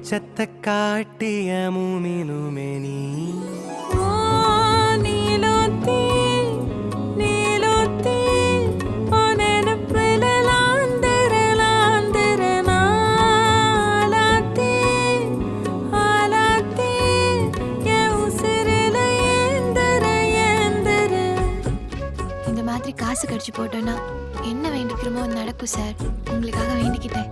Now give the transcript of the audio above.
வெளிச்சத்தை காட்டிய மூமினுமே நீ இந்த மாதிரி காசு கடிச்சு போட்டோன்னா என்ன வேண்டிக்கிறோமோ நடக்கும் சார். உங்களுக்காக வேண்டிக்கிட்டேன்.